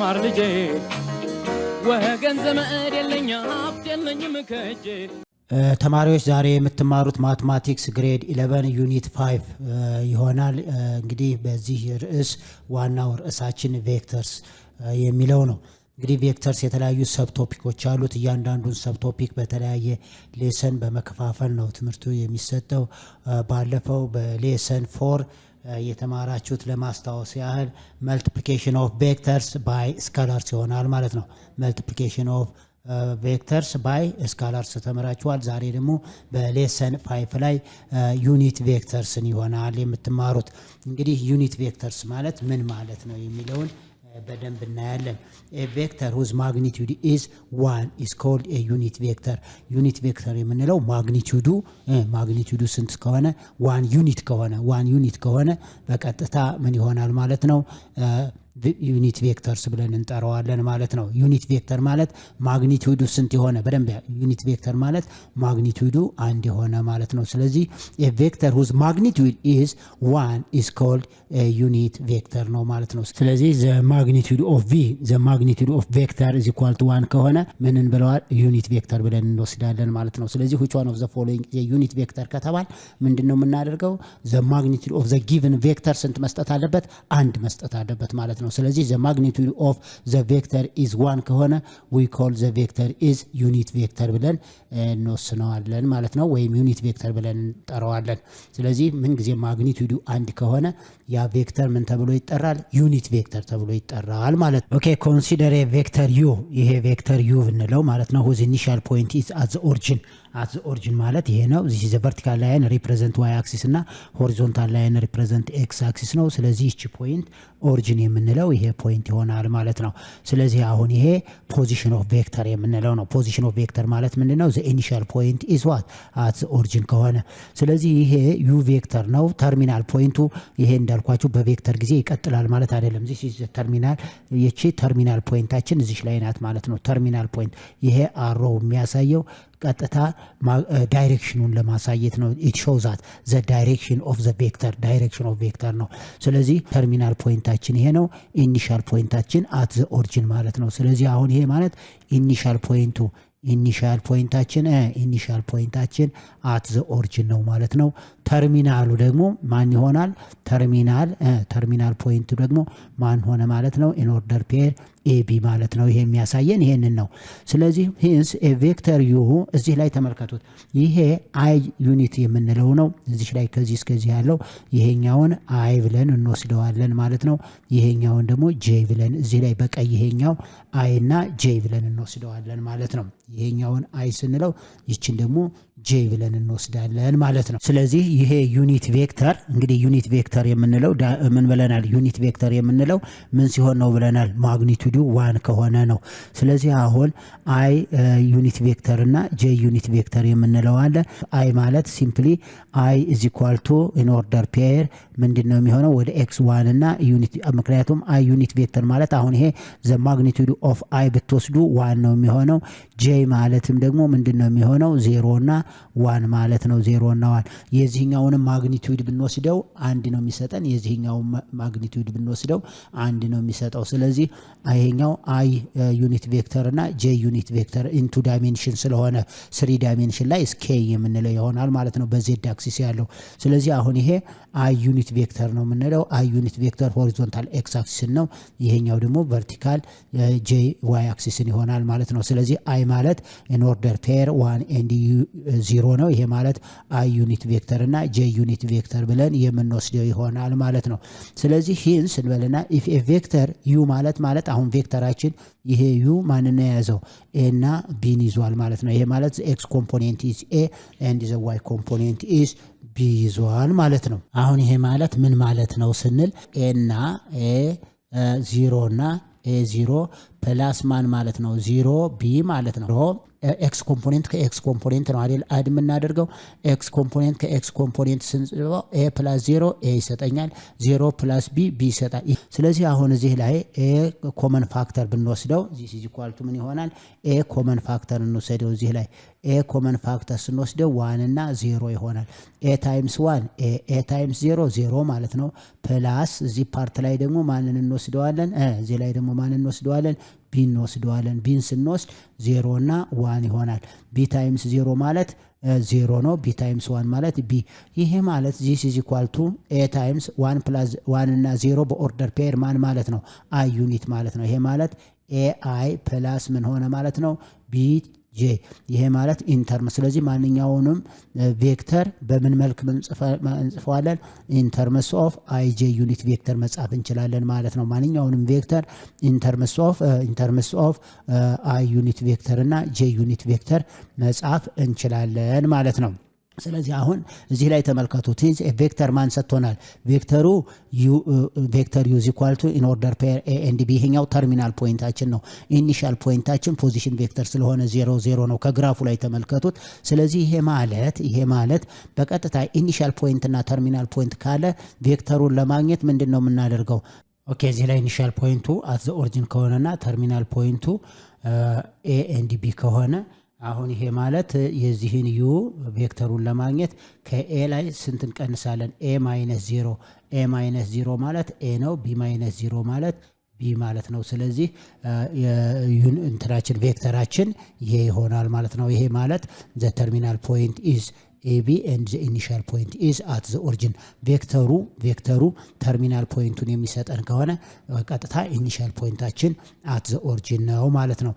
ልማር ልጄ ወገን ዘመድ የለኝ ሀብት የለኝም ከእጄ። ተማሪዎች ዛሬ የምትማሩት ማትማቲክስ ግሬድ 11 ዩኒት 5 ይሆናል። እንግዲህ በዚህ ርዕስ ዋናው ርዕሳችን ቬክተርስ የሚለው ነው። እንግዲህ ቬክተርስ የተለያዩ ሰብ ቶፒኮች አሉት። እያንዳንዱን ሰብ ቶፒክ በተለያየ ሌሰን በመከፋፈል ነው ትምህርቱ የሚሰጠው። ባለፈው በሌሰን 4 የተማራችሁት ለማስታወስ ያህል መልቲፕሊኬሽን ኦፍ ቬክተርስ ባይ ስካላርስ ይሆናል ማለት ነው። መልቲፕሊኬሽን ኦፍ ቬክተርስ ባይ ስካላርስ ተመራችኋል። ዛሬ ደግሞ በሌሰን 5 ላይ ዩኒት ቬክተርስን ይሆናል የምትማሩት። እንግዲህ ዩኒት ቬክተርስ ማለት ምን ማለት ነው የሚለውን በደንብ እናያለን። ቬክተር whose magnitude is 1 is called a unit vector. ዩኒት ቬክተር የምንለው ማግኒቲዩዱ ስንት ከሆነ 1 ዩኒት ከሆነ በቀጥታ ምን ይሆናል ማለት ነው? ዩኒት ቬክተርስ ብለን እንጠራዋለን ማለት ነው። ዩኒት ቬክተር ማለት ማግኒቲዩዱ ስንት የሆነ በደንብ ዩኒት ቬክተር ማለት ማግኒቲዩዱ አንድ የሆነ ማለት ነው። ስለዚህ a vector whose magnitude is 1 is called a unit vector ነው ማለት ነው። ስለዚህ the magnitude of vector is equal to 1 ከሆነ ምን እንብለዋል? ዩኒት ቬክተር ብለን እንወስዳለን ማለት ነው። ስለዚህ which one of the following is a unit vector ከተባል ምንድነው የምናደርገው? the magnitude of the given vector ስንት መስጠት አለበት? 1 መስጠት አለበት ማለት ነው። ስለዚህ the magnitude of the vector is 1 ከሆነ we call the vector is unit vector ብለን እንወስነዋለን ማለት ነው። ወይም ዩኒት ቬክተር ብለን እንጠራዋለን። ስለዚህ ምን ጊዜ ማግኒቲዩዱ 1 ከሆነ ያ ቬክተር ምን ተብሎ ይጠራል? ዩኒት ቬክተር ተብሎ ይጠራል ማለት ነው። ኦኬ ኮንሲደር a vector u። ይሄ ቬክተር u ብንለው ማለት ነው whose initial point is at the origin ማለት ይሄ ነው። this is a vertical line represent y axis እና horizontal line represent x axis ነው። ስለዚህ እቺ ፖይንት ኦሪጂን የምንለው ይሄ ፖይንት ይሆናል ማለት ነው። ስለዚህ አሁን ይሄ ፖዚሽን ኦፍ ቬክተር የምንለው ነው። ፖዚሽን ኦፍ ቬክተር ማለት ምንድነው? the initial point is what at the origin ከሆነ ስለዚህ ይሄ u ቬክተር ነው። ተርሚናል ፖይንቱ ይሄ እንዳልኳችሁ በቬክተር ጊዜ ይቀጥላል ማለት አይደለም። this is the terminal የቺ ተርሚናል ፖይንታችን እዚህ ላይ ናት ማለት ነው። ተርሚናል ፖይንት ይሄ አሮ የሚያሳየው ቀጥታ ዳይሬክሽኑን ለማሳየት ነው። it shows that the direction of vector ነው። ስለዚህ ተርሚናል ፖይንታችን ይሄ ነው። ኢኒሻል ፖይንታችን at the origin ማለት ነው። ስለዚህ አሁን ይሄ ማለት ኢኒሻል ፖይንታችን at the origin ነው ማለት ነው። ተርሚናሉ ደግሞ ማን ይሆናል? ተርሚናል ፖይንቱ ደግሞ ማን ሆነ ማለት ነው? in order pair AB ማለት ነው። ይሄ የሚያሳየን ይሄንን ነው። ስለዚህ hence a vector u እዚህ ላይ ተመልከቱት። ይሄ i ዩኒት የምንለው ነው። እዚህ ላይ ከዚህ እስከዚህ ያለው ይሄኛውን i ብለን እንወስደዋለን ማለት ነው። ይሄኛውን ደግሞ j ብለን እዚህ ላይ በቀይ ይሄኛው i እና j ብለን እንወስደዋለን ማለት ነው። ይሄኛውን i ስንለው ይችን ደግሞ j ብለን እንወስዳለን ማለት ነው። ስለዚህ ይሄ ዩኒት ቬክተር እንግዲህ ዩኒት ቬክተር የምንለው ምን ብለናል? ዩኒት ቬክተር የምንለው ምን ሲሆን ነው ብለናል? ማግኒቲዩዱ 1 ከሆነ ነው። ስለዚህ አሁን i ዩኒት ቬክተር እና j ዩኒት ቬክተር የምንለው አለ። i ማለት ሲምፕሊ i is equal to in order pair ምንድነው የሚሆነው? ወደ x1 እና ዩኒት ምክንያቱም i ዩኒት ቬክተር ማለት አሁን ይሄ the magnitude of i ብትወስዱ 1 ነው የሚሆነው። j ማለትም ደግሞ ምንድነው የሚሆነው? 0 እና 1 ማለት ነው። 0 እና 1 የዚህኛውን ማግኒቲዩድ ብንወስደው 1 ነው የሚሰጠን። የዚህኛው ማግኒቲዩድ ብንወስደው 1 ነው የሚሰጠው። ስለዚህ ይሄኛው i ዩኒት ቬክተር እና j ዩኒት ቬክተር ኢንቱ ዳይሜንሽን ስለሆነ 3 ዳይሜንሽን ላይ ስኬ የምንለው ይሆናል ማለት ነው በz አክሲስ ያለው። ስለዚህ አሁን ይሄ i ዩኒት ቬክተር ነው የምንለው። i ዩኒት ቬክተር ሆሪዞንታል x አክሲስ ነው። ይሄኛው ደግሞ ቨርቲካል j y አክሲስ ይሆናል ማለት ነው። ስለዚህ i ማለት in order pair 1 and 0 ነው። ይሄ ማለት i ዩኒት ቬክተር እና j ዩኒት ቬክተር ብለን የምንወስደው ይሆናል ማለት ነው። ስለዚህ hence እንበልና if a vector u ማለት አሁን ቬክተራችን ይሄ u ማንን የያዘው? a እና b ይዟል ማለት ነው። ይሄ ማለት x ኮምፖኔንት is a and the y ኮምፖኔንት is b ይዟል ማለት ነው። አሁን ይሄ ማለት ምን ማለት ነው ስንል a እና a0 እና a0 ፕላስ ማን ማለት ነው? 0 b ማለት ነው። ኤክስ ኮምፖኔንት ከኤክስ ኮምፖኔንት ነው አይደል አድ የምናደርገው። ኤክስ ኮምፖኔንት ከኤክስ ኮምፖኔንት ስንጽፈው ኤ + 0 ኤ ይሰጠኛል፣ 0 + ቢ ቢ ይሰጣል። ስለዚህ አሁን እዚህ ላይ ኤ ኮመን ፋክተር ብንወስደው ዚስ ኢዝ ኢኳል ቱ ምን ይሆናል? ኤ ኮመን ፋክተር እንወስደው እዚህ ላይ ኤ ኮመን ፋክተር ስንወስደው 1 እና 0 ይሆናል። ኤ ታይምስ 1 ኤ ታይምስ 0 0 ማለት ነው። ፕላስ እዚህ ፓርት ላይ ደግሞ ማንን እንወስደዋለን? እዚህ ላይ ደግሞ ማንን እንወስደዋለን? ቢ እንወስደዋለን። ቢን ስንወስድ 0 እና 1 ይሆናል። ቢ ታይምስ 0 ማለት 0 ነው። ቢ ታይምስ 1 ማለት ቢ። ይሄ ማለት ዚስ ኢዝ ኢኳል ቱ ኤ ታይምስ 1 ፕላስ 1 እና 0 በኦርደር ፔር ማን ማለት ነው? አይ ዩኒት ማለት ነው። ይሄ ማለት ኤ አይ ፕላስ ምን ሆነ ማለት ነው? ቢ ጄ። ይሄ ማለት ኢንተርም። ስለዚህ ማንኛውንም ቬክተር በምን መልክ እንጽፈዋለን? ኢንተርምስ ኦፍ አይ ጄ ዩኒት ቬክተር መጻፍ እንችላለን ማለት ነው። ማንኛውንም ቬክተር ኢንተርምስ ኦፍ አይ ዩኒት ቬክተር እና ጄ ዩኒት ቬክተር መጻፍ እንችላለን ማለት ነው። ስለዚህ አሁን እዚህ ላይ ተመልከቱት። ቬክተር ማን ሰጥቶናል? ቬክተሩ ቬክተር ዩ ኢዝ ኢኳል ቱ ኢን ኦርደር ፔር ኤ ኤንድ ቢ። ይሄኛው ተርሚናል ፖይንታችን ነው። ኢኒሻል ፖይንታችን ፖዚሽን ቬክተር ስለሆነ 0 0 ነው። ከግራፉ ላይ ተመልከቱት። ስለዚህ ይሄ ማለት በቀጥታ ኢኒሻል ፖይንት እና ተርሚናል ፖይንት ካለ ቬክተሩን ለማግኘት ምንድነው የምናደርገው? ኦኬ እዚህ ላይ ኢኒሻል ፖይንቱ አት ዘ ኦሪጂን ከሆነና ተርሚናል ፖይንቱ ኤ ኤንድ ቢ ከሆነ አሁን ይሄ ማለት የዚህን ዩ ቬክተሩን ለማግኘት ከኤ ላይ ስንት እንቀንሳለን? ኤ ማይነስ 0። ኤ ማይነስ 0 ማለት ኤ ነው። ቢ ማይነስ 0 ማለት ቢ ማለት ነው። ስለዚህ እንትናችን ቬክተራችን ይሄ ይሆናል ማለት ነው። ይሄ ማለት ዘ ተርሚናል ፖይንት ኢዝ ኤቢ ኤንድ ዘ ኢኒሻል ፖይንት ኢዝ አት ዘ ኦሪጂን። ቬክተሩ ተርሚናል ፖይንቱን የሚሰጠን ከሆነ ቀጥታ ኢኒሻል ፖይንታችን አት ዘ ኦሪጂን ነው ማለት ነው።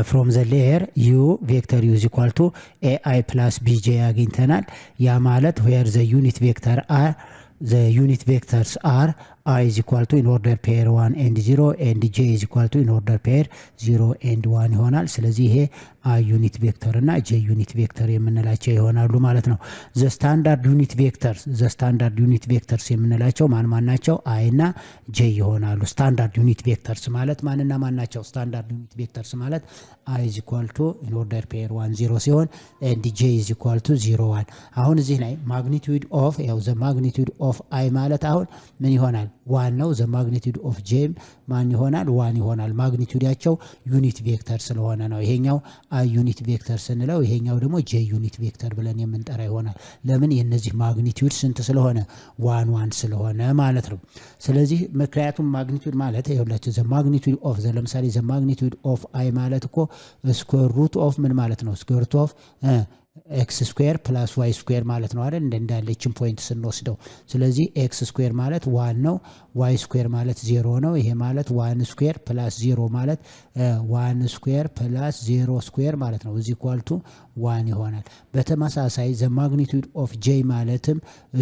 ፍሮም ዘ ሌየር ዩ ቬክተር ዩ ኢዝ ኢኳል ቱ ኤአይ ፕላስ ቢጄ አግኝተናል። ያ ማለት ዌር ዘ ዩኒት ቬክተር አር the unit vectors are I is equal to in order pair 1 and 0 and j is equal to in order pair 0 and 1 ይሆናል። ስለዚህ ይሄ I ዩኒት ቬክተር እና j ዩኒት ቬክተር የምንላቸው ይሆናሉ ማለት ነው። the standard unit vectors የምንላቸው ማን ናቸው? I እና j ይሆናሉ። ስታንዳርድ ዩኒት ቬክተርስ ማለት ማንና ማን ናቸው? ስታንዳርድ ዩኒት ቬክተርስ ማለት I is equal to in order pair 1 0 ሲሆን and j is equal to 0 1። አሁን እዚህ ላይ magnitude of the magnitude of I ማለት አሁን ምን ይሆናል? 1 ነው። ዘ ማግኒቲዩድ ኦፍ ጄ ማን ይሆናል? 1 ይሆናል። ማግኒቲዩዳቸው ዩኒት ቬክተር ስለሆነ ነው። ይሄኛው አይ ዩኒት ቬክተር ስንለው ይሄኛው ደግሞ ጄ ዩኒት ቬክተር ብለን የምንጠራ ይሆናል። ለምን? የነዚህ ማግኒቲዩድ ስንት ስለሆነ 1 1 ስለሆነ ማለት ነው። ስለዚህ ምክንያቱም ማግኒቲዩድ ማለት ይኸውላችሁ ዘ ማግኒቲዩድ ኦፍ ለምሳሌ ዘ ማግኒቲዩድ ኦፍ አይ ማለት እኮ ስኩዌር ሩት ኦፍ ምን ማለት ነው? ስኩዌር ሩት ኦፍ ኤክስ ስኩዌር ፕላስ ዋይ ስኩዌር ማለት ነው አይደል? እንዳለችን ፖይንት ስንወስደው። ስለዚህ ኤክስ ስኩዌር ማለት 1 ነው። ዋይ ስኩዌር ማለት 0 ነው። ይሄ ማለት 1 ስኩዌር ፕላስ 0 ማለት 1 ስኩዌር ፕላስ 0 ስኩዌር ማለት ነው። እዚ ኢኳል ቱ 1 ይሆናል። በተመሳሳይ ዘ ማግኒቲዩድ ኦፍ ጄ ማለትም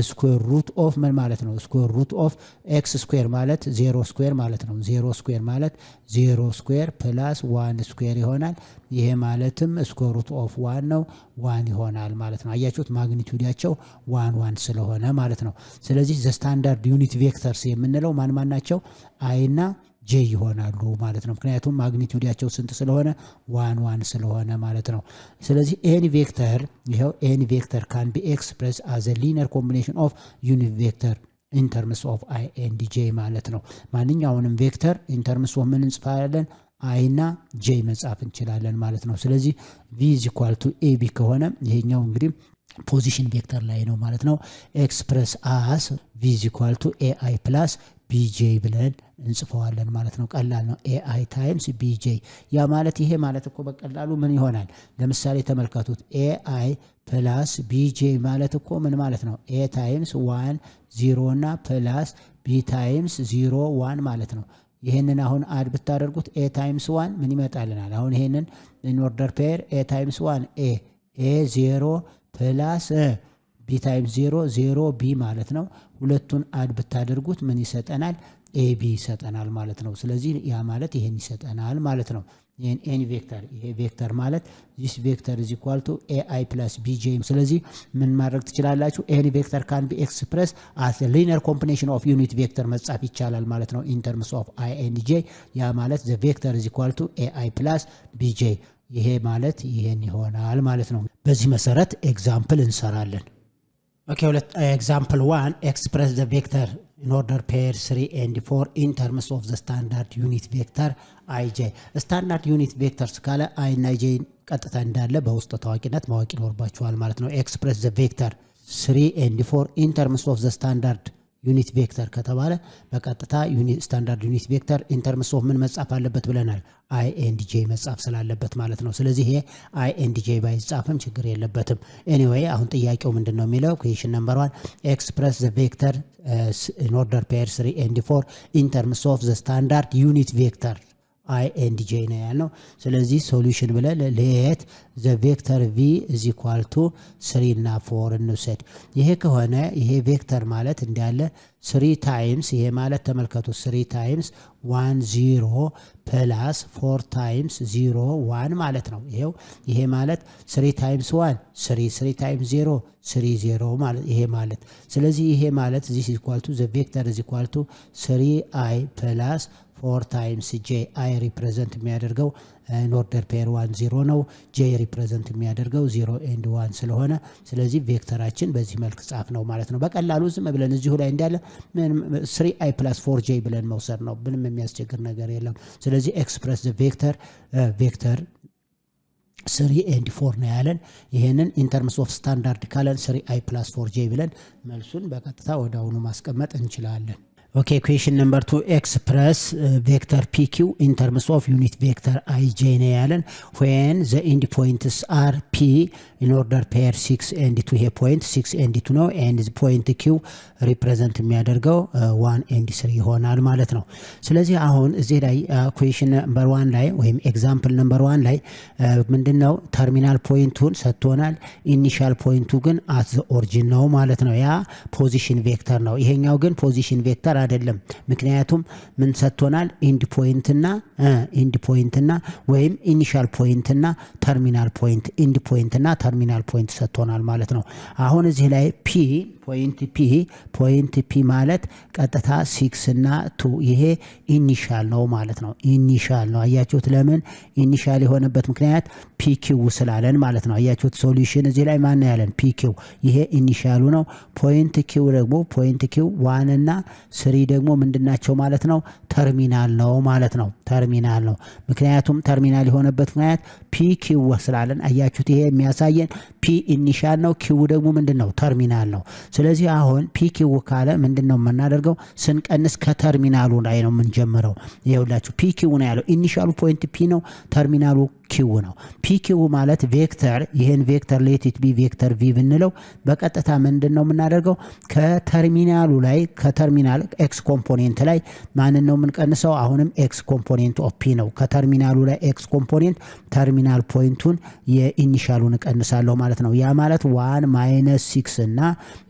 ስኩዌር ሩት ኦፍ ምን ማለት ነው? ስኩዌር ሩት ኦፍ ኤክስ ስኩዌር ማለት 0 ስኩዌር ማለት ነው። 0 ስኩዌር ማለት 0 ስኩዌር ፕላስ 1 ስኩዌር ይሆናል። ይሄ ማለትም ስኩዌር ሩት ኦፍ 1 ነው 1 ይሆናል ማለት ነው። አያችሁት? ማግኒቲዩዳቸው 1 1 ስለሆነ ማለት ነው። ስለዚህ ዘ ስታንዳርድ ዩኒት ቬክተርስ የምንለው ማን ናቸው? አይ እና ጄ ይሆናሉ ማለት ነው። ምክንያቱም ማግኒቲዩዳቸው ስንት ስለሆነ 1 1 ስለሆነ ማለት ነው። ስለዚህ ኤኒ ቬክተር ይሄው ኤኒ ቬክተር ካን ቢ ኤክስፕረስ አዝ ኤ ሊኒየር ኮምቢኔሽን ኦፍ ዩኒት ቬክተር ኢን ተርምስ ኦፍ አይ ኤንድ ጄ ማለት ነው። ማንኛውንም ቬክተር ኢን ተርምስ ኦፍ ምን እንጽፋለን? አይ እና ጄ መጻፍ እንችላለን ማለት ነው። ስለዚህ ቪ ኢዝ ኢኳል ቱ ኤቢ ከሆነ ይሄኛው እንግዲህ ፖዚሽን ቬክተር ላይ ነው ማለት ነው። ኤክስፕረስ አስ ቪ ኢዝ ኢኳል ቱ ኤአይ ፕላስ ቢጄ ብለን እንጽፈዋለን ማለት ነው። ቀላል ነው። ኤአይ ታይምስ ቢጄ። ያ ማለት ይሄ ማለት እኮ በቀላሉ ምን ይሆናል? ለምሳሌ ተመልከቱት። ኤአይ ፕላስ ቢጄ ማለት እኮ ምን ማለት ነው? ኤ ታይምስ 1 0 እና ፕላስ ቢ ታይምስ 0 1 ማለት ነው። ይሄንን አሁን አድ ብታደርጉት ኤ ታይምስ 1 ምን ይመጣልናል? አሁን ይሄንን ኢን ኦርደር ፔር ኤ ታይምስ 1 ኤ 0 ፕላስ ቢ ታይምስ 0 0 ቢ ማለት ነው። ሁለቱን አድ ብታደርጉት ምን ይሰጠናል? ኤቢ ይሰጠናል ማለት ነው። ስለዚህ ያ ማለት ይሄን ይሰጠናል ማለት ነው። ይሄን ኤኒ ቬክተር ይሄ ቬክተር ማለት this vector is equal to ai plus bj። ስለዚህ ምን ማድረግ ትችላላችሁ? ኤኒ ቬክተር ካን ቢ ኤክስፕረስ as a linear combination of unit vector መጻፍ ይቻላል ማለት ነው in terms of i and j። ያ ማለት the vector is equal to ai plus bj ይሄ ማለት ይሄን ይሆናል ማለት ነው። በዚህ መሰረት ኤግዛምፕል እንሰራለን። ኦኬ ኤግዛምፕል 1 express the vector in order pair 3 and 4 in terms of the standard unit vector ij ስታንዳርድ ዩኒት ቬክተርስ ካለ i እና j ቀጥታ እንዳለ በውስጥ ታዋቂነት ማወቅ ይኖርባችኋል ማለት ነው። express the vector 3 and 4 in terms of the standard ዩኒት ቬክተር ከተባለ በቀጥታ ስታንዳርድ ዩኒት ቬክተር ኢን ተርምስ ኦፍ ምን መጻፍ አለበት ብለናል? i and j መጻፍ ስላለበት ማለት ነው። ስለዚህ ይሄ i and j ባይጻፍም ችግር የለበትም። ኤኒዌይ አሁን ጥያቄው ምንድነው የሚለው ኩዌሽን ነምበር 1 express the vector in order pair 3 and 4 in terms of the standard unit vector i and j ነው ያለው። ስለዚህ ሶሉሽን ብለን ለየት the vector v is equal to 3 እና 4 እንውሰድ። ይሄ ከሆነ ይሄ ቬክተር ማለት እንዳለ 3 ታይምስ ይሄ ማለት ተመልከቱ 3 ታይምስ 1 0 ፕላስ 4 ታይምስ 0 1 ማለት ነው። ይሄ ማለት 3 ታይምስ 1 3 ታይምስ 0 3 ማለት ይሄ ማለት ስለዚህ ይሄ ማለት this is equal to the vector is equal to 3i plus 4 times j i represent የሚያደርገው in order pair 1 0 ነው j represent የሚያደርገው 0 and 1 ስለሆነ ስለዚህ ቬክተራችን በዚህ መልክ ጻፍ ነው ማለት ነው። በቀላሉ ዝም ብለን እዚሁ ላይ እንዳለ 3i plus 4j ብለን መውሰድ ነው። ምንም የሚያስቸግር ነገር የለም። ስለዚህ express the vector 3 and 4 ነው ያለን። ይሄንን in terms of standard ካለን 3i plus 4j ብለን መልሱን በቀጥታ ወዳውኑ ማስቀመጥ እንችላለን። Okay, question number 2 express vector pq in terms of unit vector ij ነው ያለን when the end points are p in order pair 6 and 2 here point 6 and 2 ነው and the point q represent የሚያደርገው 1 and 3 ይሆናል ማለት ነው። ስለዚህ አሁን እዚህ ላይ question number 1 ላይ ወይም example number 1 ላይ ምንድነው ተርሚናል ፖይንቱን ሰጥቶናል። ኢኒሻል ፖይንቱ ግን at the origin ነው ማለት ነው። ያ ፖዚሽን ቬክተር ነው። ይሄኛው ግን ፖዚሽን ቬክተር አይደለም። ምክንያቱም ምን ሰጥቶናል? ኢንድ ፖይንትና ወይም ኢኒሻል ፖይንትና ተርሚናል ፖይንት ኢንድ ፖይንትና ተርሚናል ፖይንት ሰጥቶናል ማለት ነው። አሁን እዚህ ላይ ፖይንት ፒ ማለት ቀጥታ 6 እና 2 ይሄ ኢኒሻል ነው ማለት ነው። ኢኒሻል ነው። አያችሁት? ለምን ኢኒሻል የሆነበት ምክንያት ፒኪው ስላለን ማለት ነው። አያችሁት? ሶሉሽን እዚህ ላይ ማን ያለን? ፒኪው ይሄ ኢኒሻሉ ነው። ፖይንት ኪው ደግሞ ፖይንት ኪው 1 እና 3 ደግሞ ምንድናቸው ማለት ነው? ተርሚናል ነው ማለት ነው። ተርሚናል ነው። ምክንያቱም ተርሚናል የሆነበት ምክንያት ፒኪው ስላለን አያችሁት? ይሄ የሚያሳየን ፒ ኢኒሻል ነው፣ ኪው ደግሞ ምንድነው? ተርሚናል ነው። ስለዚህ አሁን ፒኪው ካለ ምንድነው የምናደርገው? ስንቀንስ ከተርሚናሉ ላይ ነው የምንጀምረው። ይኸውላችሁ ፒኪው ነው ያለው። ኢኒሻሉ ፖይንት ፒ ነው፣ ተርሚናሉ ኪው ነው። ፒኪው ማለት ቬክተር ይሄን ቬክተር ሌት ኢት ቢ ቬክተር ቪ ብንለው በቀጥታ ምንድነው የምናደርገው? ከተርሚናሉ ላይ ከተርሚናል ኤክስ ኮምፖኔንት ላይ ማንን ነው የምንቀንሰው? አሁንም ኤክስ ኮምፖኔንት ኦፍ ፒ ነው። ከተርሚናሉ ላይ ኤክስ ኮምፖኔንት ተርሚናል ፖይንቱን የኢኒሻሉን እቀንሳለሁ ማለት ነው። ያ ማለት 1 - 6 እና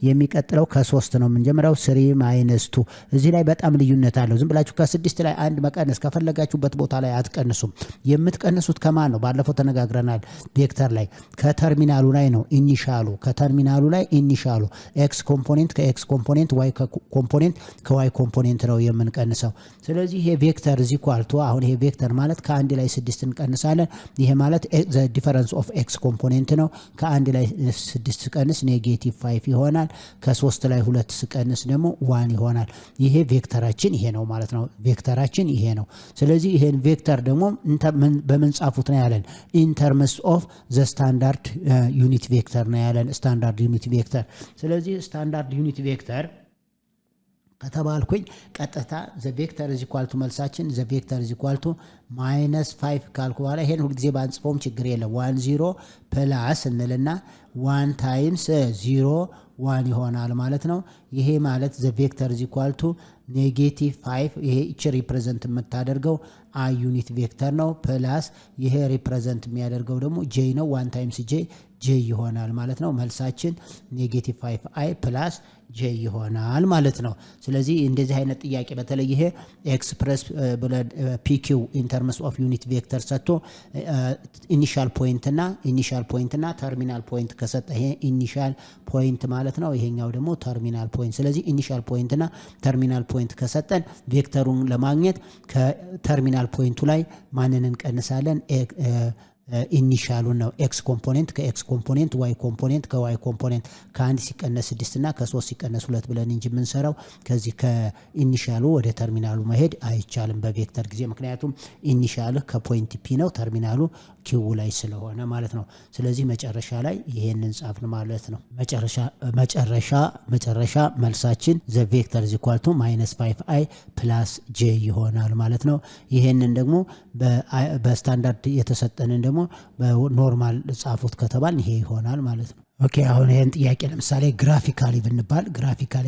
የሚቀጥለው ከ3 ነው የምንጀምረው 3 - 2 እዚህ ላይ በጣም ልዩነት አለው። ዝም ብላችሁ ከ6 ላይ አንድ መቀነስ ከፈለጋችሁበት ቦታ ላይ አትቀንሱም። የምትቀንሱት ከማን ነው? ባለፈው ተነጋግረናል። ቬክተር ላይ ከተርሚናሉ ላይ ነው ኢኒሻሉ። ከተርሚናሉ ላይ ኢኒሻሉ ኤክስ ኮምፖኔንት ከኤክስ ኮምፖኔንት ዋይ ኮምፖኔንት ከዋይ ኮምፖኔንት ነው የምንቀንሰው። ስለዚህ ይሄ ቬክተር እዚ ኳልቶ አሁን ይሄ ቬክተር ማለት ከአንድ ላይ 6 እንቀንሳለን። ይሄ ማለት the difference of x ኮምፖኔንት ነው። ከአንድ ላይ 6 ስቀንስ -5 ይሆናል። ከ3 ላይ 2 ስቀንስ ደግሞ 1 ይሆናል። ይሄ ቬክተራችን ይሄ ነው ማለት ነው። ቬክተራችን ይሄ ነው። ስለዚህ ይሄን ቬክተር ደግሞ በምን ጻፉት ነው ያለን? in terms of the standard unit vector ነው ያለን። ስታንዳርድ ዩኒት ቬክተር። ስለዚህ ስታንዳርድ ዩኒት ቬክተር ከተባልኩኝ ቀጥታ the vector is equal to መልሳችን the vector is equal to -5 ካልኩ በኋላ ይሄን ሁሉ ጊዜ ባንጽፎም ችግር የለም 1 0 ፕላስ እንልና 1 ታይምስ 0 1 ይሆናል ማለት ነው። ይሄ ማለት the vector is equal to -5 ይሄ እቺ ሪፕሬዘንት የምታደርገው i ዩኒት ቬክተር ነው ፕላስ ይሄ ሪፕሬዘንት የሚያደርገው ደግሞ j ነው 1 ታይምስ j ይሆናል ማለት ነው። መልሳችን -5i ፕላስ j ይሆናል ማለት ነው። ስለዚህ እንደዚህ አይነት ጥያቄ በተለይ ይሄ ኤክስፕረስ pq in terms of unit vector ሰጥቶ ኢኒሻል ፖይንትና ተርሚናል ፖይንት ከሰጠ ይሄ ኢኒሻል ፖይንት ማለት ነው። ይሄኛው ደግሞ ተርሚናል ፖይንት። ስለዚህ ኢኒሻል ፖይንትና ተርሚናል ፖይንት ከሰጠን ቬክተሩን ለማግኘት ከተርሚናል ፖይንቱ ላይ ማንን እንቀንሳለን? ኢኒሻሉን ነው። ኤክስ ኮምፖኔንት ከኤክስ ኮምፖኔንት፣ ዋይ ኮምፖኔንት ከዋይ ኮምፖኔንት ከ1 ሲቀነስ 6 እና ከ3 ሲቀነስ 2 ብለን እንጂ የምንሰራው ከዚህ ከኢኒሻሉ ወደ ተርሚናሉ መሄድ አይቻልም በቬክተር ጊዜ። ምክንያቱም ኢኒሻል ከፖይንት ፒ ነው፣ ተርሚናሉ ኪው ላይ ስለሆነ ማለት ነው። ስለዚህ መጨረሻ ላይ ይሄንን ጻፍን ማለት ነው። መጨረሻ መልሳችን ዘ ቬክተር ኢዝ ኢኳል ቱ -5i ፕላስ j ይሆናል ማለት ነው። ይሄንን ደግሞ በስታንዳርድ የተሰጠንን ደግሞ በኖርማል ጻፉት ከተባል ይሄ ይሆናል ማለት ነው። ኦኬ አሁን ይሄን ጥያቄ ለምሳሌ ግራፊካሊ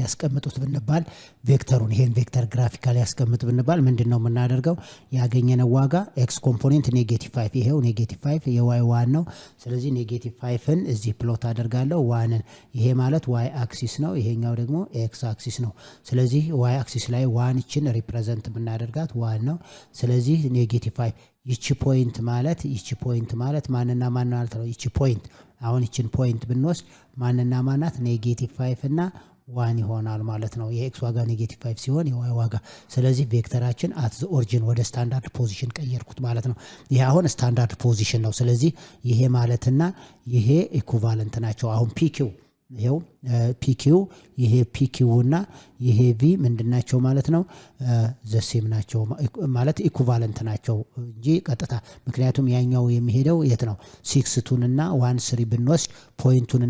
ያስቀምጡት ብንባል ቬክተሩን ይሄን ቬክተር ግራፊካሊ ያስቀምጡ ብንባል ምንድነው የምናደርገው? ያገኘነው ዋጋ ኤክስ ኮምፖኔንት -5 ይሄው -5 የዋይ ዋን ነው። ስለዚህ -5ን እዚህ ፕሎት አደርጋለሁ ዋንን። ይሄ ማለት ዋይ አክሲስ ነው፣ ይሄኛው ደግሞ ኤክስ አክሲስ ነው። ስለዚህ ዋይ አክሲስ ላይ ዋንችን ሪፕሬዘንት ብናደርጋት ዋን ነው። ስለዚህ -5 ይቺ ፖይንት ማለት ማንና ማን ማለት ነው? ይቺ ፖይንት አሁን ይችን ፖይንት ብንወስድ ማንና ማናት? -5 እና 1 ይሆናል ማለት ነው። የኤክስ ዋጋ -5 ሲሆን የዋይ ዋጋ። ስለዚህ ቬክተራችን አት ዘ ኦሪጂን ወደ ስታንዳርድ ፖዚሽን ቀየርኩት ማለት ነው። ይሄ አሁን ስታንዳርድ ፖዚሽን ነው። ስለዚህ ይሄ ማለትና ይሄ ኢኩቫለንት ናቸው። አሁን ፒኪው ይሄው ፒኪው ይሄ ፒኪው እና ይሄ ቪ ምንድናቸው ማለት ነው? ዘሴም ናቸው ማለት ኢኩቫለንት ናቸው እንጂ ቀጥታ። ምክንያቱም ያኛው የሚሄደው የት ነው? 6 እና 1 3 ብንወስድ ፖይንቱን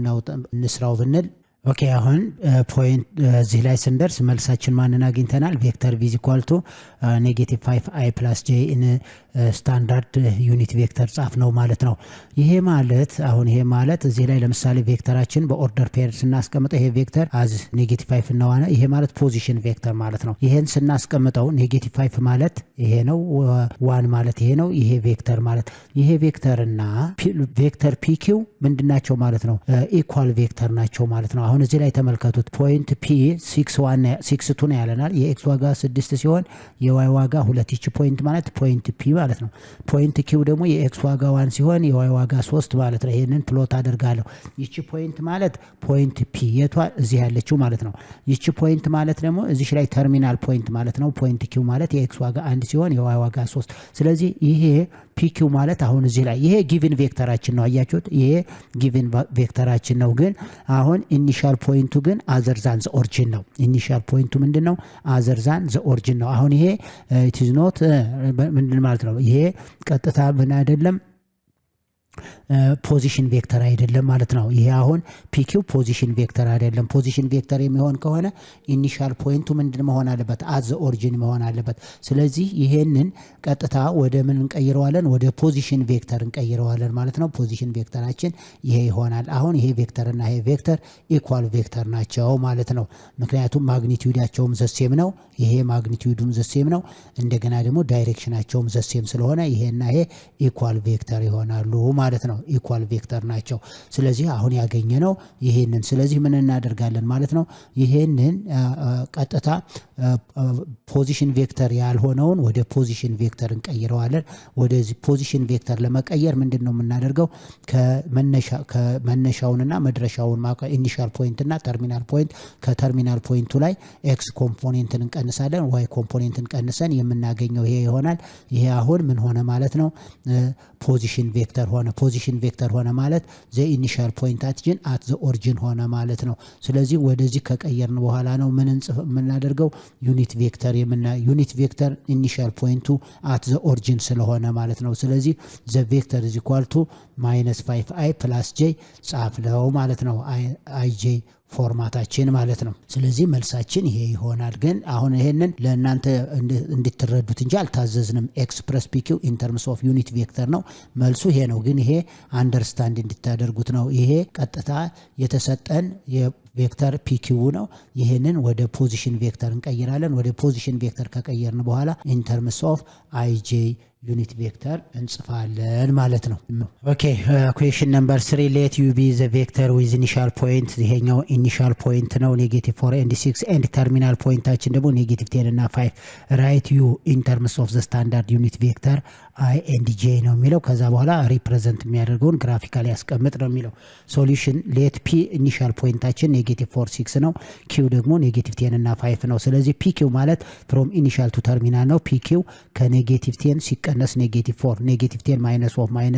እንስራው ብንል ኦኬ አሁን ፖይንት እዚህ ላይ ስንደርስ መልሳችን ማንን አግኝተናል? ቬክተር ቪ ኢዝ ኢኳል ቱ -5i + j ኢን ስታንዳርድ ዩኒት ቬክተር ጻፍ ነው ማለት ነው። ይሄ ማለት እዚህ ላይ ለምሳሌ ቬክተራችን በኦርደር ፔር ስናስቀምጠው ይሄ ቬክተር አዝ -5 እና 1 ይሄ ማለት ፖዚሽን ቬክተር ማለት ነው። ይሄን ስናስቀምጠው -5 ማለት ይሄ ነው፣ 1 ማለት ይሄ ነው። ይሄ ቬክተር ማለት ይሄ ቬክተርና ቬክተር ፒኪው ምንድናቸው ማለት ነው? ኢኳል ቬክተር ናቸው ማለት ነው። አሁን እዚህ ላይ ተመልከቱት። ፖይንት ፒ 6 ነው ያለናል። የኤክስ ዋጋ 6 ሲሆን የዋይ ዋጋ 2። ይቺ ፖይንት ማለት ፖይንት ፒ ማለት ነው። ፖይንት ኪው ደግሞ የኤክስ ዋጋ 1 ሲሆን የዋይ ዋጋ 3 ማለት ነው። ይሄንን ፕሎት አደርጋለሁ። ይቺ ፖይንት ማለት ፖይንት ፒ የቷ እዚህ ያለችው ማለት ነው። ይቺ ፖይንት ማለት ደግሞ እዚህ ላይ ተርሚናል ፖይንት ማለት ነው። ፖይንት ኪው ማለት የኤክስ ዋጋ 1 ሲሆን የዋይ ዋጋ 3። ስለዚህ ይሄ ፒኪው ማለት አሁን እዚህ ላይ ይሄ ጊቭን ቬክተራችን ነው። አያችሁት? ይሄ ጊቭን ቬክተራችን ነው። ግን አሁን ኢኒሻል ፖይንቱ ግን አዘር ዛን ዘ ኦሪጂን ነው። ኢኒሻል ፖይንቱ ምንድነው? አዘር ዛን ዘ ኦሪጂን ነው። አሁን ይሄ ኢት ኢዝ ኖት ምንድን ማለት ነው? ይሄ ቀጥታ ምን አይደለም ፖዚሽን ቬክተር አይደለም ማለት ነው። ይሄ አሁን ፒኪው ፖዚሽን ቬክተር አይደለም። ፖዚሽን ቬክተር የሚሆን ከሆነ ኢኒሻል ፖይንቱ ምንድን መሆን አለበት? አት ዘ ኦሪጂን መሆን አለበት። ስለዚህ ይሄንን ቀጥታ ወደ ምን እንቀይረዋለን? ወደ ፖዚሽን ቬክተር እንቀይረዋለን ማለት ነው። ፖዚሽን ቬክተራችን ይሄ ይሆናል። አሁን ይሄ ቬክተር እና ይሄ ቬክተር ኢኳል ቬክተር ናቸው ማለት ነው። ምክንያቱም ማግኒቲዩዳቸውም ዘሴም ነው። ይሄ ማግኒቲዩዱም ዘሴም ነው። እንደገና ደግሞ ዳይሬክሽናቸውም ዘሴም ስለሆነ ይሄና ይሄ ኢኳል ቬክተር ይሆናሉ ማለት ነው። ኢኳል ቬክተር ናቸው። ስለዚህ አሁን ያገኘነው ይሄንን። ስለዚህ ምን እናደርጋለን ማለት ነው? ይሄንን ቀጥታ ፖዚሽን ቬክተር ያልሆነውን ወደ ፖዚሽን ቬክተር እንቀይረዋለን። ወደዚህ ፖዚሽን ቬክተር ለመቀየር ምንድነው የምናደርገው? ከመነሻውንና መድረሻውን ኢኒሻል ፖይንት እና ተርሚናል ፖይንት ከተርሚናል ፖይንቱ ላይ ኤክስ ኮምፖኔንትን እንቀንሳለን፣ ዋይ ኮምፖኔንትን ቀንሰን የምናገኘው ይሄ ይሆናል። ይሄ አሁን ምን ሆነ ማለት ነው? ፖዚሽን ቬክተር ሆነ። ፖዚሽን ቬክተር ሆነ ማለት ዘ ኢኒሻል ፖይንታችን አት ዘ ኦሪጂን ሆነ ማለት ነው። ስለዚህ ወደዚህ ከቀየርን በኋላ ነው ምን የምናደርገው? ዩኒት ቬክተር ኢኒሻል ፖይንቱ አት ዘ ኦሪጂን ስለሆነ ማለት ነው። ስለዚህ ዘ ቬክተር ኢዝ ኢኳል ቱ -5i + j ጻፍለው ማለት ነው። አይጄ ፎርማታችን ማለት ነው። ስለዚህ መልሳችን ይሄ ይሆናል። ግን አሁን ይሄንን ለእናንተ እንድትረዱት እንጂ አልታዘዝንም። ኤክስፕረስ ፒኪው ኢን ተርምስ ኦፍ ዩኒት ቬክተር ነው። መልሱ ይሄ ነው። ግን ይሄ አንደርስታንድ እንድታደርጉት ነው። ይሄ ቀጥታ የተሰጠን ቬክተር ፒኪው ነው። ይሄንን ወደ ፖዚሽን ቬክተር እንቀይራለን። ወደ ፖዚሽን ቬክተር ከቀየርን በኋላ ኢን ተርምስ ኦፍ አይጄ ዩኒት ቬክተር እንጽፋለን ማለት ነው። ኦኬ ኩዌሽን ነምበር 3 ሌት ዩ ቢ ዘ ቬክተር ዊዝ ኢኒሻል ፖይንት። ይሄኛው ኢኒሻል ፖይንት ነው -4 and 6 ኤንድ ተርሚናል ፖይንታችን ደግሞ -10 እና 5 ራይት ዩ ኢን ተርምስ ኦፍ ዘ ስታንዳርድ ዩኒት ቬክተር አይ ኤንድ ጄ ነው የሚለው። ከዛ በኋላ ሪፕሬዘንት የሚያደርገውን ግራፊካሊ ያስቀምጥ ነው የሚለው። ሶሉሽን ሌት ፒ ኢኒሻል ፖይንታችን -4 6 ነው። ኪው ደግሞ -10 እና 5 ነው። ስለዚህ ፒ ኪው ማለት ፍሮም ኢኒሻል ቱ ተርሚናል ነው። ፒ ኪው ከ-10 ሲቀነስ ሲቀነስ -4 -10 -1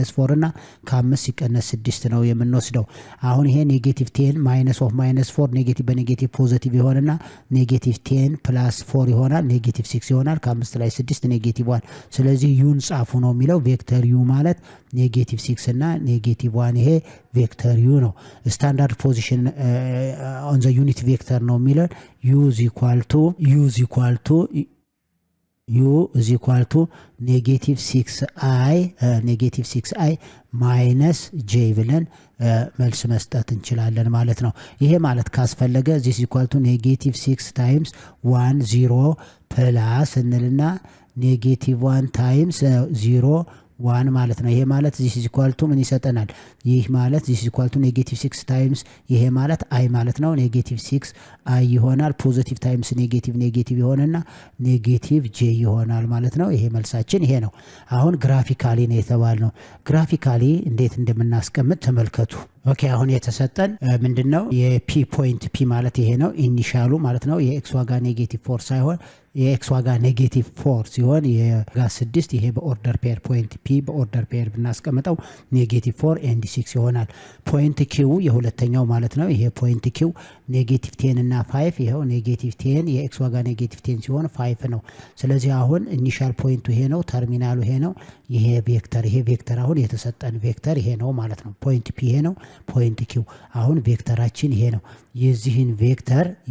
-4 እና ከ5 ሲቀነስ 6 ነው የምንወስደው። አሁን ይሄ -10 -1 -4 ኔጌቲቭ በኔጌቲቭ ፖዚቲቭ ይሆንና -10 +4 ይሆናል -6 ይሆናል። ከ5 ላይ 6 -1 ስለዚህ ዩን ጻፉ ነው የሚለው። ቬክተር ዩ ማለት -6 እና -1 ይሄ ቬክተር ዩ ነው። ስታንዳርድ ፖዚሽን ኦን ዘ ዩኒት ቬክተር ነው የሚለው u is equal to -6i ማይነስ j ብለን መልስ መስጠት እንችላለን ማለት ነው። ይሄ ማለት ካስፈለገ this is equal to -6 times 1 0 ፕላስ እንልና -1 times 0 1 ማለት ነው። ይሄ ማለት this is equal to ምን ይሰጠናል? ይህ ማለት this is equal to -6 times ይሄ ማለት i ማለት ነው -6 i ይሆናል። ፖዚቲቭ ታይምስ ኔጌቲቭ ይሆንና -j ይሆናል ማለት ነው። ይሄ መልሳችን ይሄ ነው። አሁን ግራፊካሊ ነው የተባልነው። ግራፊካሊ እንዴት እንደምናስቀምጥ ተመልከቱ። ኦኬ አሁን የተሰጠን ምንድነው? የፒ ፖይንት ፒ ማለት ይሄ ነው ኢኒሻሉ ማለት ነው። የኤክስ ዋጋ -4 ሳይሆን የኤክስ ዋጋ -4 ሲሆን የጋ 6 ይሄ በኦርደር ፔር ፖይንት ፒ በኦርደር ፔር ብናስቀምጠው -4 and 6 ይሆናል። ፖይንት ኪው የሁለተኛው ማለት ነው። ይሄ ፖይንት ኪው -10 እና 5 ይሄው -10 የኤክስ ዋጋ -10 ሲሆን 5 ነው። ስለዚህ አሁን ኢኒሻል ፖይንቱ ይሄ ነው፣ ተርሚናሉ ይሄ ነው። ይሄ ቬክተር አሁን የተሰጠን ቬክተር ይሄ ነው ማለት ነው። ፖይንት ፒ ይሄ ነው፣ ፖይንት ኪው አሁን ቬክተራችን ይሄ ነው።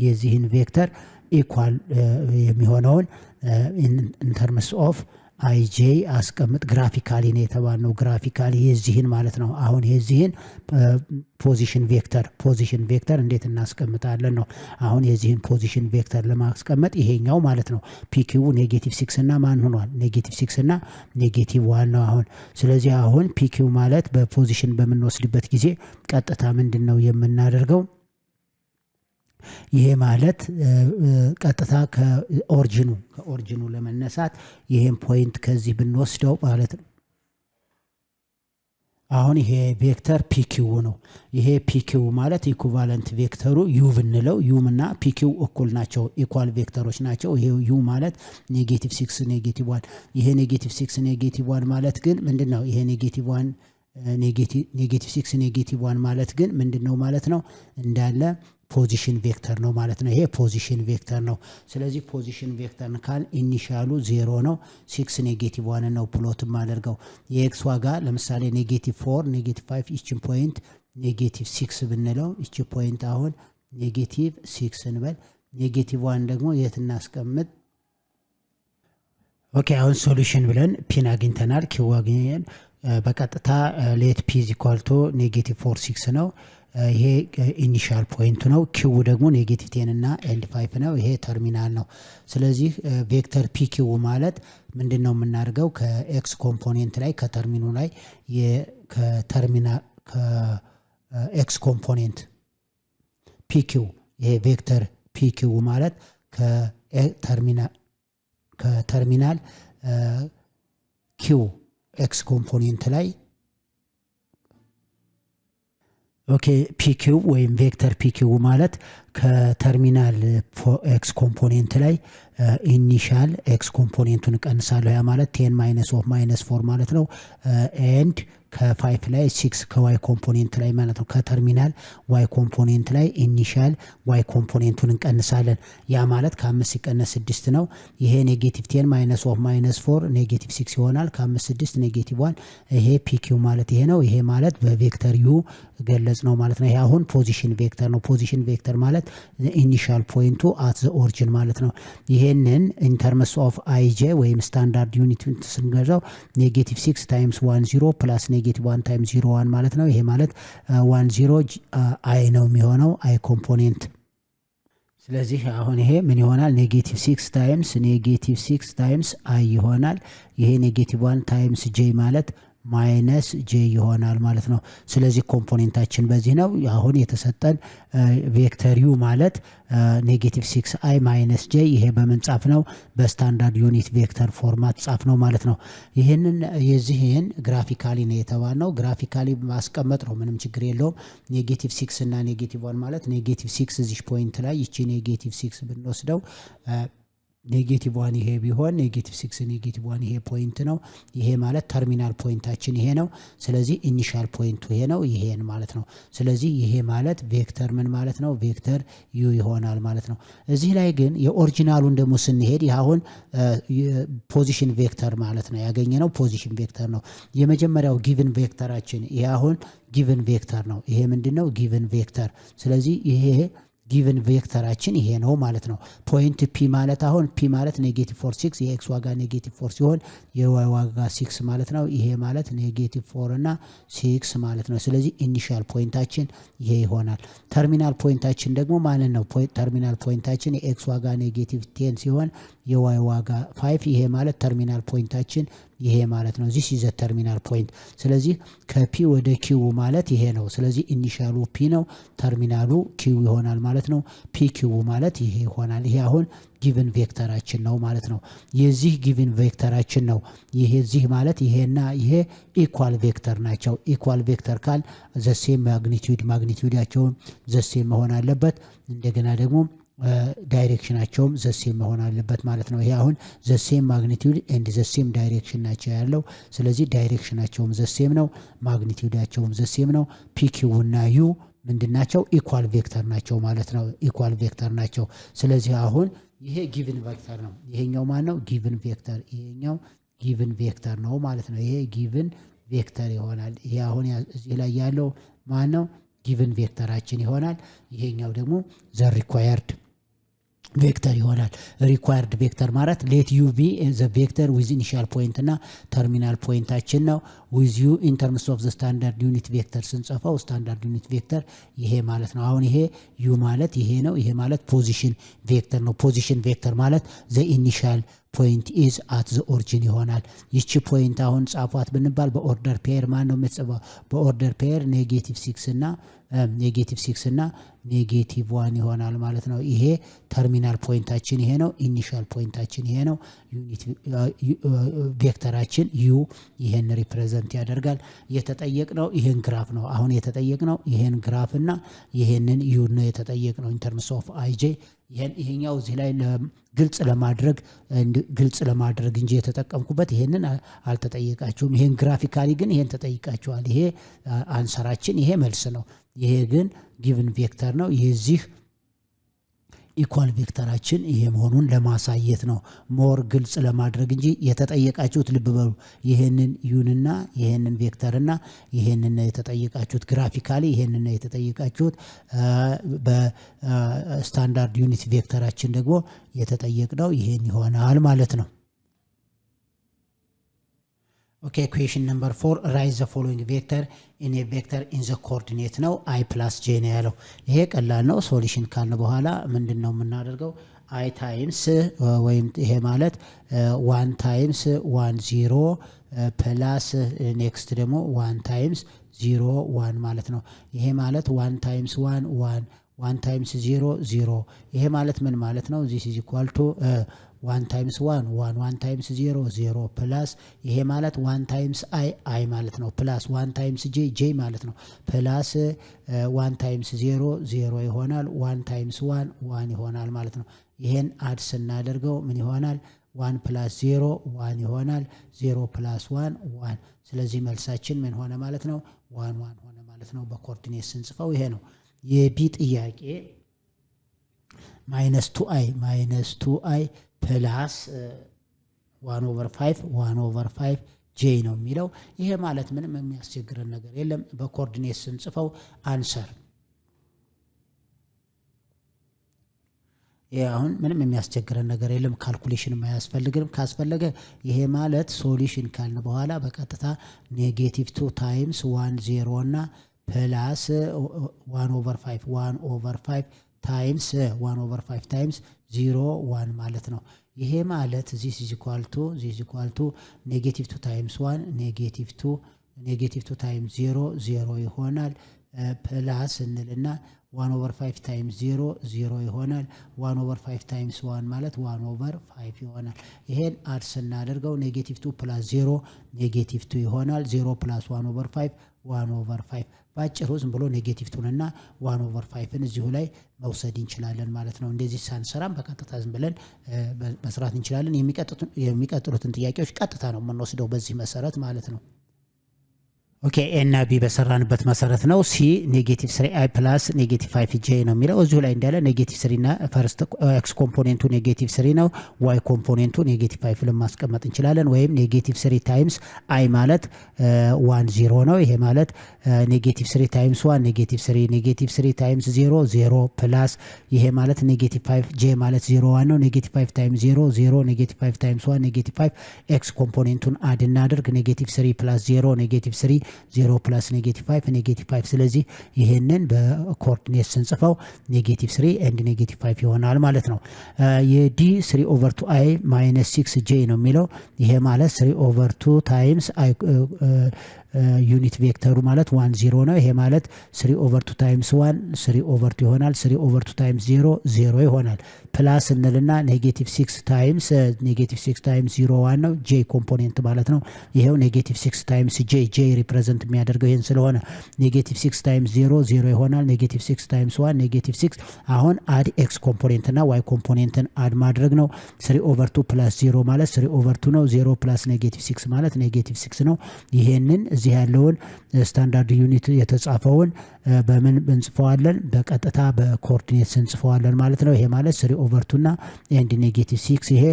የዚህን ቬክተር ኢኳል የሚሆነውን ኢን ተርምስ ኦፍ አይጄ አስቀምጥ። ግራፊካሊ ነው የተባልነው። ግራፊካሊ የዚህን ማለት ነው። አሁን የዚህን ፖዚሽን ቬክተር እንዴት እናስቀምጣለን ነው። አሁን የዚህን ፖዚሽን ቬክተር ለማስቀመጥ ይሄኛው ማለት ነው ፒኪው -6 እና ማን ሆኗል? -6 እና -1 ነው አሁን። ስለዚህ አሁን ፒኪው ማለት በፖዚሽን በምንወስድበት ጊዜ ቀጥታ ምንድነው የምናደርገው? ይሄ ማለት ቀጥታ ከኦሪጂኑ ለመነሳት ይሄን ፖይንት ከዚህ ብንወስደው ማለት ነው። አሁን ይሄ ቬክተር ፒኪው ነው። ይሄ ፒኪው ማለት ኢኩቫለንት ቬክተሩ ዩ ብንለው ዩ እና ፒኪው እኩል ናቸው፣ ኢኳል ቬክተሮች ናቸው። ይሄ ዩ ማለት -6 -1 ይሄ -6 -1 ማለት ግን ምንድነው? ይሄ -1 -6 -1 ማለት ግን ምንድነው ማለት ነው? እንዳለ ፖዚሽን ቬክተር ነው ማለት ነው። ይሄ ፖዚሽን ቬክተር ነው። ስለዚህ ፖዚሽን ቬክተር ካል ኢኒሻሉ 0 ነው፣ 6 -1 ነው ፕሎት ማደርገው። የኤክስ ዋጋ ለምሳሌ -4 -5 እቺን ፖይንት -6 ብንለው እቺ ፖይንት አሁን -6 እንበል። -1 ደግሞ የት እናስቀምጥ? ኦኬ አሁን ሶሉሽን ብለን ፒን አግኝተናል፣ ኪው አግኝተናል። በቀጥታ ሌት ፒ ኢዝ ኢኳል ቱ -4 6 ነው። ይሄ ኢኒሻል ፖይንት ነው። ኪው ደግሞ -10 እና -5 ነው። ይሄ ተርሚናል ነው። ስለዚህ ቬክተር ፒ ኪው ማለት ምንድነው የምናደርገው? ከኤክስ ኮምፖኔንት ላይ ከተርሚኑ ላይ ከኤክስ ኮምፖኔንት ፒ ኪው ይሄ ቬክተር ፒ ኪው ማለት ከተርሚናል ኪው ኤክስ ኮምፖኔንት ላይ ኦኬ ፒኪው ወይም ቬክተር ፒኪው ማለት ከተርሚናል ኤክስ ኮምፖኔንት ላይ ኢኒሻል ኤክስ ኮምፖኔንቱን ቀንሳለሁ። ያ ማለት 10 -4 ማለት ነው። ኤንድ ከ5 ላይ 6 ከዋይ ኮምፖኔንት ላይ ማለት ነው። ከተርሚናል ዋይ ኮምፖኔንት ላይ ኢኒሻል ዋይ ኮምፖኔንቱን እንቀንሳለን። ያ ማለት ከ5 ሲቀነስ 6 ነው። ይሄ -10 -4 -6 ይሆናል። ከ5 6 -1 ይሄ ፒኪው ማለት ይሄ ነው። ይሄ ማለት በቬክተር ዩ ገለጽ ነው ማለት ነው። ይሄ አሁን ፖዚሽን ቬክተር ነው። ፖዚሽን ቬክተር ማለት ኢኒሻል ፖይንቱ አት ዘ ኦሪጂን ማለት ነው። ይሄንን ኢን ተርምስ ኦፍ አይጄ ወይም ስታንዳርድ ዩኒትን ስንገዛው -6 ታይምስ 1 0 ፕላስ -1 ታይምስ 0 1 ማለት ነው። ይሄ ማለት 1 0 አይ ነው የሚሆነው አይ ኮምፖኔንት። ስለዚህ አሁን ይሄ ምን ይሆናል? -6 ታይምስ አይ ይሆናል። ይሄ -1 ታይምስ ጄ ማለት ማይነስ ጄ ይሆናል ማለት ነው። ስለዚህ ኮምፖኔንታችን በዚህ ነው። አሁን የተሰጠን ቬክተር ዩ ማለት -6 አይ ማይነስ ጄ ይሄ በመንጻፍ ነው በስታንዳርድ ዩኒት ቬክተር ፎርማት ጻፍ ነው ማለት ነው። የዚህን ግራፊካሊ ነው የተባልነው። ግራፊካሊ ማስቀመጥ ነው፣ ምንም ችግር የለውም። -6 እና -1 ማለት -6 እዚህ ፖይንት ላይ ይቺ -6 ብንወስደው ኔጌቲቭ 1 ይሄ ቢሆን ኔጌቲቭ 6 ኔጌቲቭ 1 ይሄ ፖይንት ነው። ይሄ ማለት ተርሚናል ፖይንታችን ይሄ ነው። ስለዚህ ኢኒሻል ፖይንቱ ይሄ ነው ይሄን ማለት ነው። ስለዚህ ይሄ ማለት ቬክተር ምን ማለት ነው? ቬክተር ዩ ይሆናል ማለት ነው። እዚህ ላይ ግን የኦሪጂናሉን ደግሞ ስንሄድ አሁን ፖዚሽን ቬክተር ማለት ነው ያገኘነው ፖዚሽን ቬክተር ነው። የመጀመሪያው ጊቭን ቬክተራችን ይሄ አሁን ጊቭን ቬክተር ነው። ይሄ ምንድነው? ጊቭን ቬክተር። ስለዚህ ይሄ ጊቭን ቬክተራችን ይሄ ነው ማለት ነው። ፖይንት ፒ ማለት አሁን ፒ ማለት ኔጌቲቭ 4 6 የኤክስ ዋጋ ኔጌቲቭ 4 ሲሆን የዋይ ዋጋ 6 ማለት ነው። ይሄ ማለት ኔጌቲቭ 4 እና 6 ማለት ነው። ስለዚህ ኢኒሻል ፖይንታችን ይሄ ይሆናል። ተርሚናል ፖይንታችን ደግሞ ማለት ነው ተርሚናል ፖይንታችን የኤክስ ዋጋ ኔጌቲቭ 10 ሲሆን የዋይ ዋጋ 5 ይሄ ማለት ተርሚናል ፖይንታችን ይሄ ማለት ነው። ዚስ ኢዝ ተርሚናል ፖይንት። ስለዚህ ከፒ ወደ ኪው ማለት ይሄ ነው። ስለዚህ ኢኒሻሉ ፒ ነው፣ ተርሚናሉ ኪው ይሆናል ማለት ነው። ፒ ኪው ማለት ይሄ ይሆናል። ይሄ አሁን ጊቭን ቬክተራችን ነው ማለት ነው። የዚህ ጊቭን ቬክተራችን ነው። ይሄ እዚህ ማለት ይሄና ይሄ ኢኳል ቬክተር ናቸው። ኢኳል ቬክተር ካል ዘሴም ማግኒቲዩዳቸውን ዘሴም መሆን አለበት። እንደገና ደግሞ ዳይሬክሽናቸውም ዘሴም መሆን አለበት ማለት ነው። ይሄ አሁን ዘሴም ማግኒቲዩድ ኤንድ ዘሴም ዳይሬክሽን ናቸው ያለው። ስለዚህ ዳይሬክሽናቸውም ዘሴም ነው፣ ማግኒቲዩዳቸውም ዘሴም ነው። ፒኪው እና ዩ ምንድናቸው? ኢኳል ቬክተር ናቸው ማለት ነው። ኢኳል ቬክተር ናቸው። ስለዚህ አሁን ይሄ ጊቭን ቬክተር ነው። ይሄኛው ማን ነው? ጊቭን ቬክተር። ይሄኛው ጊቭን ቬክተር ነው ማለት ነው። ይሄ ጊቭን ቬክተር ይሆናል። ይሄ አሁን እዚህ ላይ ያለው ማን ነው? ጊቭን ቬክተራችን ይሆናል። ይሄኛው ደግሞ ዘ ሪኳየርድ ቬክተር ይሆናል። ሪኳየርድ ቬክተር ማለት ሌት ዩ ቢ ዘ ቬክተር ዊዝ ኢኒሻል ፖይንት እና ተርሚናል ፖይንታችን ነው። ዊዝ ዩ ኢን ተርምስ ኦፍ ዘ ስታንዳርድ ዩኒት ቬክተር ስንጽፈው ስታንዳርድ ዩኒት ቬክተር ይሄ ማለት ነው። አሁን ይሄ ዩ ማለት ይሄ ነው። ይሄ ማለት ፖዚሽን ቬክተር ነው። ፖዚሽን ቬክተር ማለት ዘ ኢኒሻል ፖይንት ኢዝ አት ዘ ኦሪጂን ይሆናል። ይቺ ፖይንት አሁን ጻፏት ብንባል በኦርደር ፔር ማን ነው የምትጽፈው? በኦርደር ፔር ኔጌቲቭ 6 እና ኔጌቲቭ 1 ይሆናል ማለት ነው። ይሄ ተርሚናል ፖይንታችን ይሄ ነው። ኢኒሻል ፖይንታችን ይሄ ነው። ዩኒት ቬክተራችን ዩ ይሄን ሪፕሬዘንት ያደርጋል። የተጠየቅነው ይሄን ግራፍ ነው። አሁን የተጠየቅነው ይሄን ግራፍ እና ይሄንን ዩ ነው የተጠየቅነው ኢን ተርምስ ኦፍ አይጄ። ይሄኛው እዚህ ላይ ግልጽ ለማድረግ እንጂ የተጠቀምኩበት ይሄንን አልተጠየቃችሁም። ይሄን ግራፊካሊ ግን ይሄን ተጠይቃችኋል። ይሄ አንሰራችን ይሄ መልስ ነው። ይሄ ግን ጊቭን ቬክተር ነው። የዚህ ኢኳል ቬክተራችን ይሄ መሆኑን ለማሳየት ነው፣ ሞር ግልጽ ለማድረግ እንጂ የተጠየቃችሁት ልብ በሉ ይሄንን ዩንና ይሄንን ቬክተርና ይሄንን የተጠየቃችሁት ግራፊካሊ ይሄንን የተጠየቃችሁት በስታንዳርድ ዩኒት ቬክተራችን ደግሞ የተጠየቅነው ይሄን ይሆናል ማለት ነው። ኦኬ ኩዌሽን ነምበር 4 ራይዝ ዘ ፎሎዊንግ ቬክተር ኢን ኤ ቬክተር ኢን ዘ ኮኦርዲኔት ነው አይ ፕላስ ጄ ነው ያለው። ይሄ ቀላል ነው። ሶሉሽን ካልን በኋላ ምንድን ነው የምናደርገው? አይ ታይምስ ወይም ይሄ ማለት 1 ታይምስ 1 0 ፕላስ ኔክስት ደግሞ 1 ታይምስ 0 1 ማለት ነው። ይሄ ማለት 1 ታይምስ 1 1 1 ታይምስ 0 0። ይሄ ማለት ምን ማለት ነው? ዚስ ኢዝ ኢኳል ቱ 1 ታይምስ 1 1 1 ታይምስ 0 0 ፕላስ ይሄ ማለት 1 ታይምስ አይ ማለት ነው ፕላስ 1 ታይምስ ጄ ማለት ነው ፕላስ 1 ታይምስ 0 0 ይሆናል 1 ታይምስ 1 1 ይሆናል ማለት ነው። ይሄን አድ ስናደርገው ምን ይሆናል? 1 ፕላስ 0 1 ይሆናል 0 ፕላስ 1 1። ስለዚህ መልሳችን ምን ሆነ ማለት ነው? 1 1 ሆነ ማለት ነው። በኮኦርዲኔት ስንጽፈው ይሄ ነው። የቢ ጥያቄ -2i ፕላስ 1/5 ጄ ነው የሚለው። ይሄ ማለት ምንም የሚያስቸግረን ነገር የለም። በኮኦርዲኔት ስንጽፈው አንሰር ይሄ አሁን ምንም የሚያስቸግረን ነገር የለም። ካልኩሌሽን አያስፈልግም። ካስፈለገ ይሄ ማለት ሶሉሽን ካልን በኋላ በቀጥታ -2 ታይምስ 1 0 እና ፕላስ 1/5 ታይምስ 1/5 ታይምስ 0 1 ማለት ነው። ይሄ ማለት ዚስ ኢዝ ኢኳል ቱ -2 ታይምስ 1 -2 ታይምስ 0 0 ይሆናል ፕላስ እንልና 1/5 ታይምስ 0 0 ይሆናል 1/5 ታይምስ 1 ማለት 1/5 ይሆናል። ይሄን አድ ስናደርገው -2 ፕላስ 0 -2 ይሆናል 0 ፕላስ 1/5 1/5 ባጭሩ ዝም ብሎ ኔጌቲቭ 2 እና 1/5ን እዚሁ ላይ መውሰድ እንችላለን ማለት ነው። እንደዚህ ሳንሰራም በቀጥታ ዝም ብለን መስራት እንችላለን። የሚቀጥሉትን ጥያቄዎች ቀጥታ ነው የምንወስደው በዚህ መሰረት ማለት ነው። ኦኬ ኤ እና ቢ በሰራንበት መሰረት ነው። ሲ -3i + -5j ነው የሚለው እዚሁ ላይ እንዳለ -3 እና ፈርስት ኤክስ ኮምፖኔንቱ -3 ነው፣ ዋይ ኮምፖኔንቱ -5 ለማስቀመጥ እንችላለን። ወይም -3 ታይምስ i ማለት 1 0 ነው። ይሄ ማለት -3 ታይምስ 1 -3 -3 ታይምስ 0 0 ፕላስ ይሄ ማለት -5 j ማለት 0 1 ነው። -5 ታይምስ 0 0 -5 ታይምስ 1 -5 ኤክስ ኮምፖኔንቱን አድ እናድርግ -3 + 0 -3 0 + -5 -5 ስለዚህ ይሄንን በኮኦርዲኔት ስንጽፈው -3 and -5 ይሆናል ማለት ነው። የዲ 3/2i - 6j ነው የሚለው ይሄ ማለት 3/2 ታይምስ i ዩኒት ቬክተሩ ማለት 1 0 ነው። ይሄ ማለት 3/2 ታይምስ 1 3/2 ይሆናል። 3/2 ታይምስ 0 0 ይሆናል። ፕላስ እንልና -6 ታይምስ -6 ታይምስ 0 1 ነው። j ኮምፖኔንት ማለት ነው። ይሄው -6 ታይምስ j ሪፕሬዘንት የሚያደርገው ይሄን ስለሆነ -6 ታይምስ 0 0 ይሆናል። -6 ታይምስ 1 -6 አሁን አድ x ኮምፖኔንት እና y ኮምፖኔንትን አድ ማድረግ ነው። 3/2 + 0 ማለት 3/2 ነው። 0 + -6 ማለት -6 ነው። ይሄንን እዚህ ያለውን ስታንዳርድ ዩኒት የተጻፈውን በምን እንጽፈዋለን? በቀጥታ በኮኦርዲኔት እንጽፈዋለን ማለት ነው። ይሄ ማለት 3/2 እና ኤንድ -6 ይሄ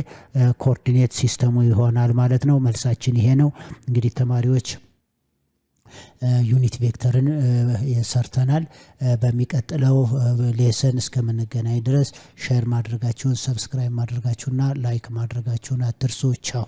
ኮኦርዲኔት ሲስተሙ ይሆናል ማለት ነው። መልሳችን ይሄ ነው። እንግዲህ ተማሪዎች ዩኒት ቬክተርን ሰርተናል። በሚቀጥለው ሌሰን እስከምንገናኝ ድረስ ሼር ማድረጋችሁን፣ ሰብስክራይብ ማድረጋችሁና ላይክ ማድረጋችሁን አትርሱ። ቻው።